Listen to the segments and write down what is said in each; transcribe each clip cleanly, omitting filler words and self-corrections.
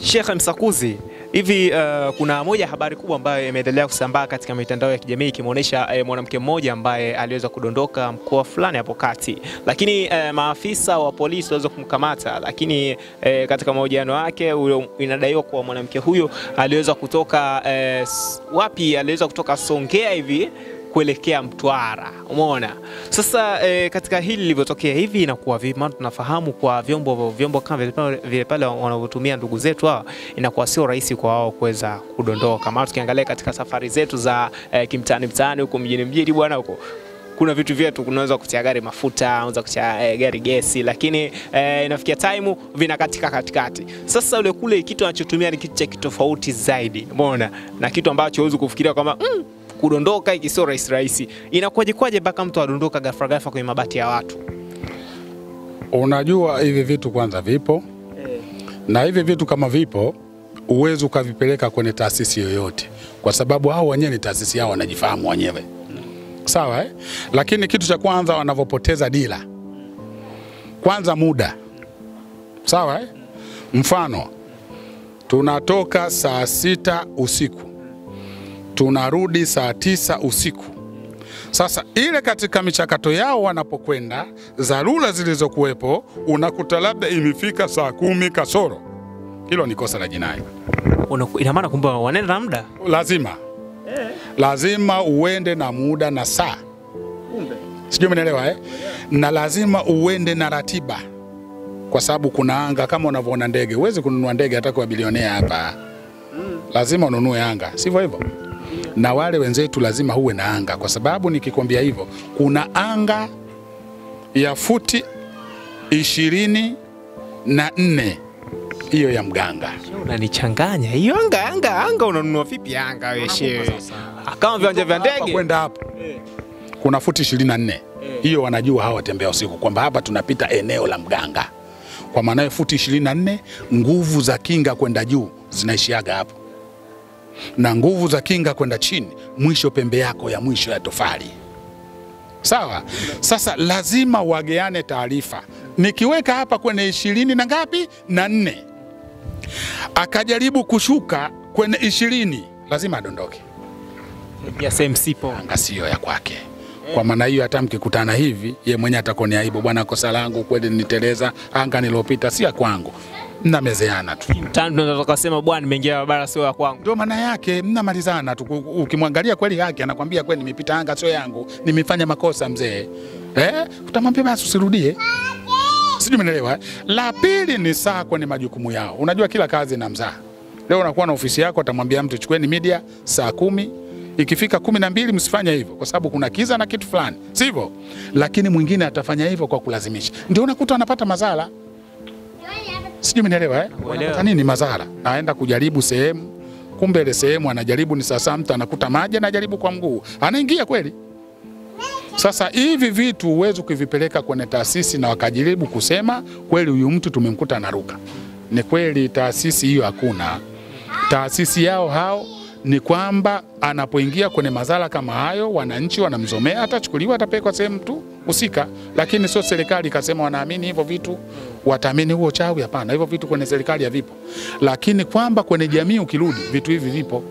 Sheikh Msakuzi, hivi kuna moja habari kubwa ambayo imeendelea kusambaa katika mitandao ya kijamii ikimuonesha mwanamke mmoja ambaye aliweza kudondoka mkoa fulani hapo kati, lakini maafisa wa polisi waweza kumkamata, lakini katika mahojiano yake inadaiwa kwa mwanamke huyo aliweza kutoka wapi, aliweza kutoka Songea hivi kuelekea Mtwara. Umeona? Sasa katika hili lilivyotokea hivi inakuwa vipi? Maana tunafahamu kwa vyombo kama vile pale wanavyotumia ndugu zetu hao, inakuwa sio rahisi kwa wao kuweza kudondoka. Maana tukiangalia katika safari zetu za mtaani huko mjini bwana huko, kuna vitu vyetu unaweza kutia gari mafuta, unaweza kutia gari gesi, lakini inafikia time vinakatika katikati. Sasa ule kule kitu anachotumia ni kitu cha kitofauti zaidi. Umeona? Na kitu ambacho huwezi kufikiria kama kudondoka hiki sio rahisi. Inakuwaje mpaka mtu adondoka ghafla kwenye mabati ya watu? Unajua hivi vitu kwanza vipo. Na hivi vitu kama vipo uwezo ukavipeleka kwenye taasisi yoyote, kwa sababu hao wenyewe ni taasisi yao, wanajifahamu wenyewe. Sawa Lakini kitu cha kwanza wanavopoteza dira. Kwanza muda. Sawa Mfano tunatoka saa 6 usiku. Tunarudi saa 9 usiku. Sasa ile katika michakato yao wanapokwenda, dharura zilizokuwepo unakuta labda imefika saa 10 kasoro. Hilo ni kosa la jinai. Ina maana kwamba wanaenda na muda? Lazima uende na muda na saa. Sijui umeelewa Na lazima uende na ratiba. Kwa sababu kuna anga, kama unavyoona ndege. Huwezi kununua ndege hata kwa bilionea hapa. Lazima ununue anga. Sivyo hivyo? Na wale wenzetu lazima uwe na anga, kwa sababu nikikwambia hivyo, kuna anga ya futi 24 hiyo ya mganga. Unanichanganya. Hiyo anga unanunua vipi anga wewe shehe? Kama viwanja vya ndege kwenda hapo. Kuna futi 24. Hiyo wanajua hawa watembea usiku kwamba hapa tunapita eneo la mganga. Kwa maana futi 24, nguvu za kinga kwenda juu zinaishiaga hapo. Na nguvu za kinga kwenda chini, mwisho pembe yako ya mwisho ya tofali. Sawa? Sasa lazima wageane taarifa. Nikiweka hapa kwenye 20 na ngapi? Na 4. Akajaribu kushuka kwenye 20, lazima adondoke. Ya SMC po. Anga sio ya kwake. Kwa maana hiyo hata mkikutana hivi, yeye mwenyewe atakonea aibu, bwana kosa langu kweli niteleza, anga nilopita si ya kwangu. Mnamezeana tu. Mtando tunataka kusema bwana nimeingia barabara sio ya kwangu. Ndio maana yake, mnamalizana tu. Ukimwangalia kweli yake anakuambia kweli nimepita anga sio yangu, nimefanya makosa mzee. Utamwambia basi usirudie. Sijui umeelewa. La pili ni saa kwenye majukumu yao. Unajua kila kazi na mzaa. Leo unakuwa na ofisi yako, atamwambia mtu chukueni media saa 10. Ikifika 12 msifanye hivyo kwa sababu kuna kiza na kitu fulani. Sivyo? Lakini mwingine atafanya hivyo kwa kulazimisha. Ndio unakuta anapata madhara. Sijui umeelewa Wanapata nini madhara? Naenda kujaribu sehemu, kumbe ile sehemu anajaribu ni sasa mtu anakuta maji anajaribu kwa mguu. Anaingia kweli. Sasa hivi vitu uwezo kuvipeleka kwenye taasisi na wakajaribu kusema kweli huyu mtu tumemkuta anaruka. Ni kweli taasisi hiyo hakuna. Taasisi yao hao ni kwamba anapoingia kwenye madhara kama hayo, wananchi wanamzomea, atachukuliwa atapelekwa sehemu tu husika. Lakini sio serikali kasema wanaamini hivyo vitu, wataamini huo chawi. Hapana, hivyo vitu kwenye serikali havipo. Lakini kwamba kwenye jamii ukirudi vitu hivi vipo.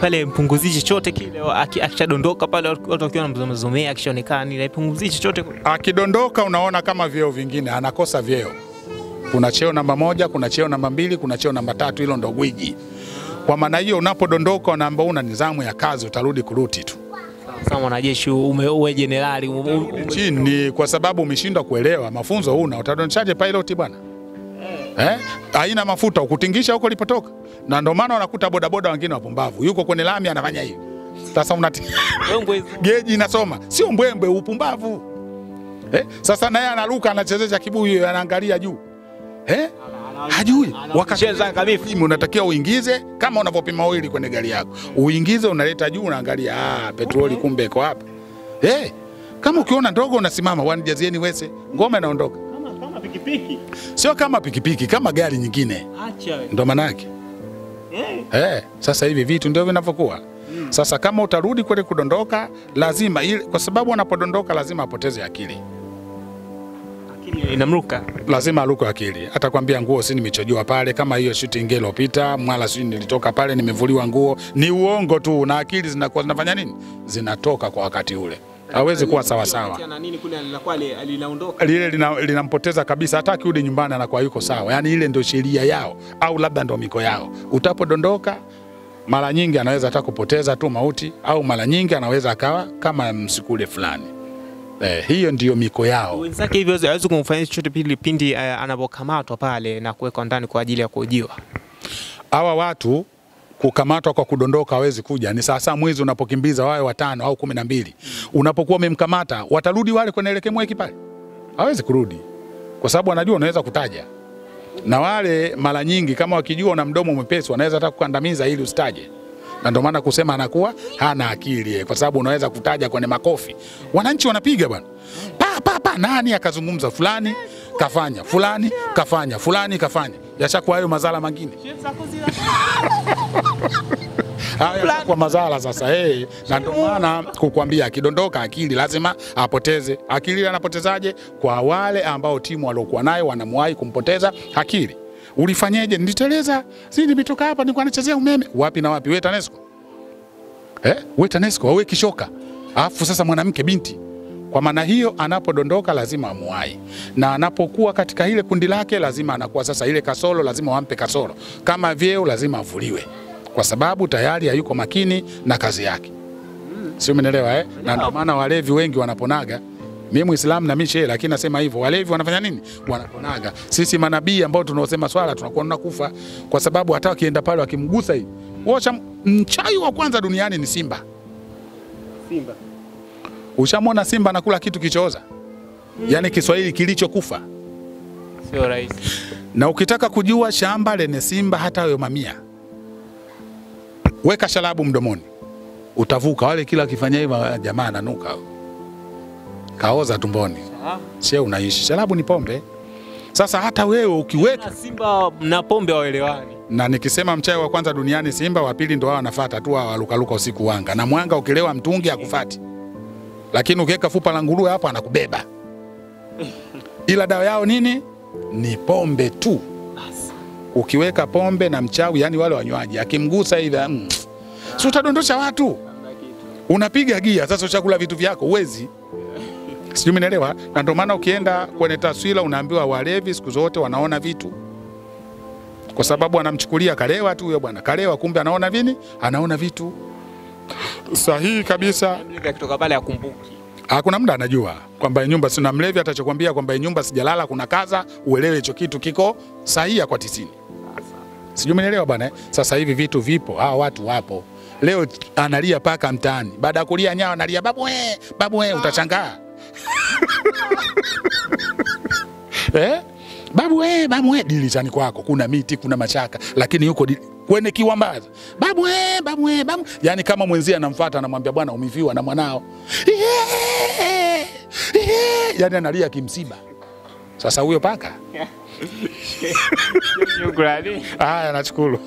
Pale mpunguzi chochote kile akishadondoka pale watu wakiwa wanamzomea, akishaonekana ile mpunguzi chochote akidondoka, unaona kama vyeo vingine anakosa vyeo. Kuna cheo namba 1, kuna cheo namba 2, kuna cheo namba 3, hilo ndo gwiji. Kwa maana hiyo unapodondoka unaamba una nidhamu ya kazi, utarudi kuruti tu. Sasa mwanajeshi uwe jenerali chini, kwa sababu umeshindwa kuelewa mafunzo huna, utadondoshaje pilot bwana? Haina mafuta ukutingisha huko ulipotoka. Na ndio maana unakuta bodaboda wengine wapumbavu. Yuko kwenye lami anafanya hivi. Sasa geji inasoma. Sio mbwembwe, upumbavu. Sasa naye anaruka anachezesha kibuyu anaangalia juu. Hajui. Wakacheza kabisa. Unatakiwa uingize kama unavyopima oili kwenye gari yako. Uingize unaleta juu unaangalia petroli kumbe iko hapa. Kama ukiona ndogo unasimama wanijazieni wese, ngoma inaondoka. Kama pikipiki. Sio kama pikipiki, kama gari nyingine. Acha. Ndio maana yake. Sasa hivi vitu ndio vinavyokuwa. Sasa kama utarudi kule kudondoka, lazima kwa sababu anapodondoka lazima apoteze akili. Akili inamruka. Lazima aruke akili. Atakwambia nguo si nimechojoa pale, kama hiyo shooting iliyopita, mwala si nilitoka pale nimevuliwa nguo. Ni uongo tu, na akili zinakuwa zinafanya nini? Zinatoka kwa wakati ule. Hawezi kuwa sawa sawa. Lile linampoteza kabisa, hata akirudi nyumbani anakuwa yuko sawa. Yaani ile ndio sheria yao au labda ndio miko yao. Utapodondoka mara nyingi anaweza hata kupoteza tu mauti, au mara nyingi anaweza akawa kama msikule fulani. Hiyo ndiyo miko yao. Wenzake hivyo hawezi kumfanyia chochote pindi anapokamatwa pale na kuwekwa ndani kwa ajili ya kuhojiwa. Hawa watu kukamatwa kwa kudondoka hawezi kuja. Ni sasa mwizi unapokimbiza wawe 5 au 12. Unapokuwa umemkamata, watarudi wale kwenye ile kemweki pale? Hawezi kurudi. Kwa sababu anajua unaweza kutaja. Na wale mara nyingi kama wakijua una mdomo mwepesi wanaweza hata kukandamiza ili usitaje. Na ndio maana kusema anakuwa hana akili, kwa sababu unaweza kutaja kwenye makofi. Wananchi wanapiga bwana. Pa nani akazungumza fulani kafanya, fulani kafanya, fulani kafanya. Yashakuwa hayo mazala mengine. Haya kwa mazala sasa. Na ndio maana kukuambia akidondoka akili lazima apoteze. Akili anapotezaje? Kwa wale ambao timu waliokuwa nayo wanamwahi kumpoteza akili. Ulifanyaje? Niliteleza. Si nimetoka hapa nilikuwa nachezea umeme. Wapi na wapi? Wewe TANESCO. Wewe TANESCO, wewe kishoka. Alafu sasa mwanamke binti. Kwa maana hiyo anapodondoka lazima amuai. Na anapokuwa katika ile kundi lake lazima anakuwa sasa ile kasoro lazima wampe kasoro. Kama vyeo lazima avuliwe. Kwa sababu tayari hayuko makini na kazi yake. Sio, umeelewa Na ndio maana walevi wengi wanaponaga. Mimi Muislamu na mimi shehe, lakini nasema hivyo, walevi wanafanya nini? Wanaponaga. Sisi manabii ambao tunaosema swala tunakuwa tunakufa kwa sababu hata wakienda pale wakimgusa hivi. Wacha mchawi wa kwanza duniani ni simba. Simba. Ushamwona simba anakula kitu kichooza? Yaani Kiswahili kilichokufa. Sio rahisi. Na ukitaka kujua shamba lenye simba hata wewe mamia, weka sharabu mdomoni. Utavuka. Wale kila akifanya hivyo jamaa ananuka. Kaoza tumboni. Sio unaishi. Sharabu ni pombe. Sasa hata wewe ukiweka simba na pombe waelewani. Na nikisema mchawi wa kwanza duniani simba, wa pili ndo hao wanafuata tu, walukaluka usiku wanga. Na mwanga ukilewa mtungi akufati. Lakini ukiweka fupa la nguruwe hapa anakubeba. Ila dawa yao nini? Ni pombe tu. Ukiweka pombe na mchawi, yani wale wanywaji, akimgusa hivi si utadondosha watu. Unapiga gia, sasa uchakula vitu vyako uwezi. Sijui umeelewa? Na ndio maana ukienda kwenye taswira unaambiwa walevi siku zote wanaona vitu. Kwa sababu anamchukulia kalewa tu huyo bwana. Kalewa kumbe anaona vini? Anaona vitu. Sahihi kabisa. Kutoka pale akumbuki. Hakuna muda anajua kwamba nyumba sina mlevi, atachokwambia kwamba nyumba sijalala kuna kaza, uelewe hicho kitu kiko sahihi kwa 90. Sijui umeelewa bwana? Sasa hivi vitu vipo, hawa watu wapo. Leo analia paka mtaani. Baada ya kulia nyao analia babu utashangaa. Babu dilishani kwako kuna miti, kuna machaka, lakini yuko kwenye kiwambaza. Babu. Yaani kama mwenzie anamfuata anamwambia bwana umifiwa na mwanao. Yaani analia kimsiba. Sasa huyo paka. Haya, nashukuru.